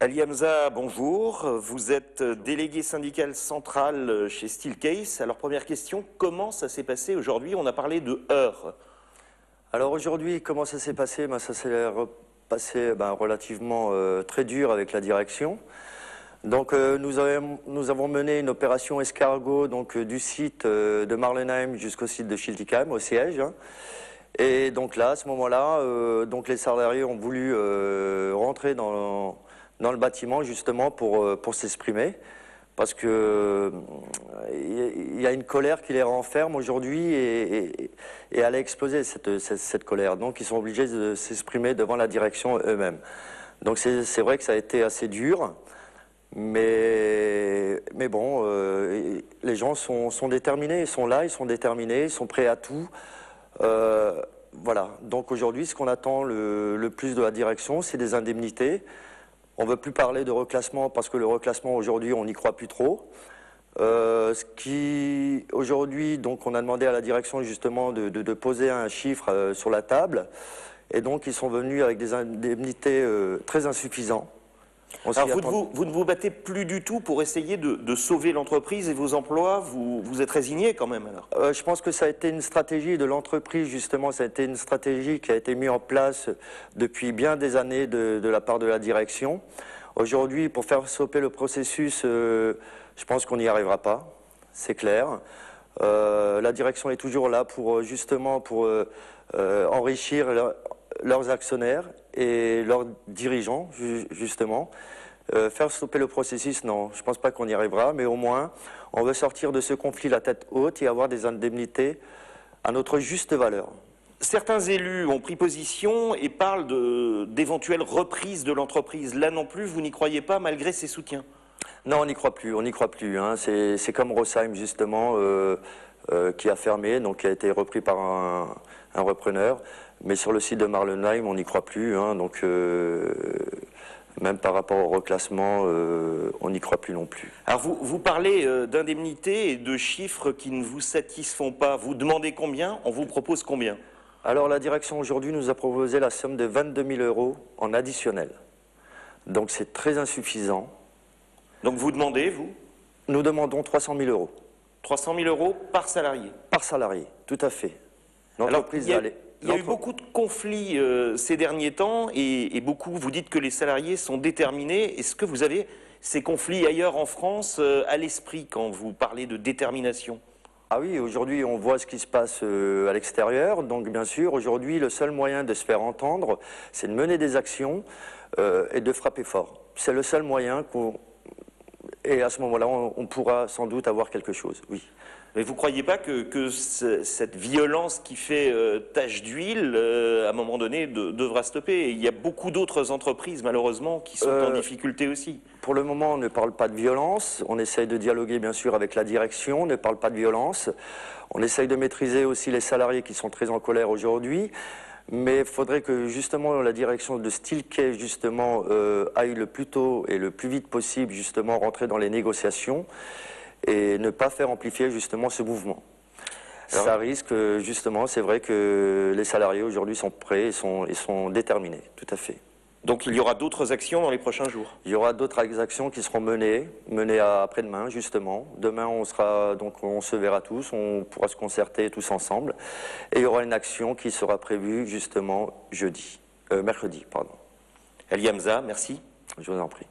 Ali Hamza, bonjour. Vous êtes délégué syndical central chez Steelcase. Alors, première question, comment ça s'est passé aujourd'hui? On a parlé de heures. Alors aujourd'hui, comment ça s'est passé? Ça s'est passé relativement très dur avec la direction. Donc nous avons mené une opération escargot du site de Marlenheim jusqu'au site de Schiltigheim, au siège. Et donc là, à ce moment-là, les salariés ont voulu rentrer dans le bâtiment justement pour s'exprimer. Parce que il y a une colère qui les renferme aujourd'hui et elle a explosé cette colère. Donc ils sont obligés de s'exprimer devant la direction eux-mêmes. Donc c'est vrai que ça a été assez dur, mais bon, les gens sont déterminés, ils sont là, ils sont déterminés, ils sont prêts à tout. Voilà. Donc aujourd'hui, ce qu'on attend le plus de la direction, c'est des indemnités. On ne veut plus parler de reclassement parce que le reclassement aujourd'hui, on n'y croit plus trop. Aujourd'hui, donc, on a demandé à la direction justement de poser un chiffre sur la table, et donc ils sont venus avec des indemnités très insuffisantes. Alors vous ne vous battez plus du tout pour essayer de sauver l'entreprise et vos emplois, vous êtes résigné quand même alors? Je pense que ça a été une stratégie de l'entreprise justement, ça a été une stratégie qui a été mise en place depuis bien des années de la part de la direction. Aujourd'hui, pour faire stopper le processus, je pense qu'on n'y arrivera pas, c'est clair. La direction est toujours là pour justement enrichir leurs actionnaires et leurs dirigeants, justement. Faire stopper le processus, non, je ne pense pas qu'on y arrivera, mais au moins, on veut sortir de ce conflit la tête haute et avoir des indemnités à notre juste valeur. Certains élus ont pris position et parlent d'éventuelles reprises de l'entreprise. Là non plus, vous n'y croyez pas, malgré ces soutiens? Non, on n'y croit plus, on n'y croit plus. Hein. C'est comme Rosheim, justement, qui a fermé, donc qui a été repris par un repreneur. Mais sur le site de Marlenheim, on n'y croit plus. Hein, donc, même par rapport au reclassement, on n'y croit plus non plus. Alors, vous parlez d'indemnités et de chiffres qui ne vous satisfont pas. Vous demandez combien? On vous propose combien? Alors, la direction aujourd'hui nous a proposé la somme de 22 000 € en additionnel. Donc, c'est très insuffisant. Donc, vous demandez, vous? Nous demandons 300 000 €. 300 000 € par salarié? Par salarié, tout à fait. Alors, il y a eu beaucoup de conflits ces derniers temps et beaucoup, vous dites que les salariés sont déterminés. Est-ce que vous avez ces conflits ailleurs en France à l'esprit quand vous parlez de détermination? Ah oui, aujourd'hui on voit ce qui se passe à l'extérieur. Donc bien sûr, aujourd'hui le seul moyen de se faire entendre, c'est de mener des actions et de frapper fort. C'est le seul moyen et à ce moment-là, on pourra sans doute avoir quelque chose, oui. Mais vous ne croyez pas que cette violence qui fait tache d'huile, à un moment donné, devra stopper? Et il y a beaucoup d'autres entreprises, malheureusement, qui sont en difficulté aussi. Pour le moment, on ne parle pas de violence. On essaye de dialoguer, bien sûr, avec la direction. On ne parle pas de violence. On essaye de maîtriser aussi les salariés qui sont très en colère aujourd'hui. Mais il faudrait que, justement, la direction de Steelcase, justement, aille le plus tôt et le plus vite possible, justement, rentrer dans les négociations et ne pas faire amplifier justement ce mouvement. Alors, ça risque, justement, c'est vrai que les salariés aujourd'hui sont prêts et sont déterminés, tout à fait. Donc il y aura d'autres actions dans les prochains jours? Il y aura d'autres actions qui seront menées après-demain, justement. Demain, on se verra tous, on pourra se concerter tous ensemble. Et il y aura une action qui sera prévue, justement, mercredi, pardon. Ali Hamza, merci. Je vous en prie.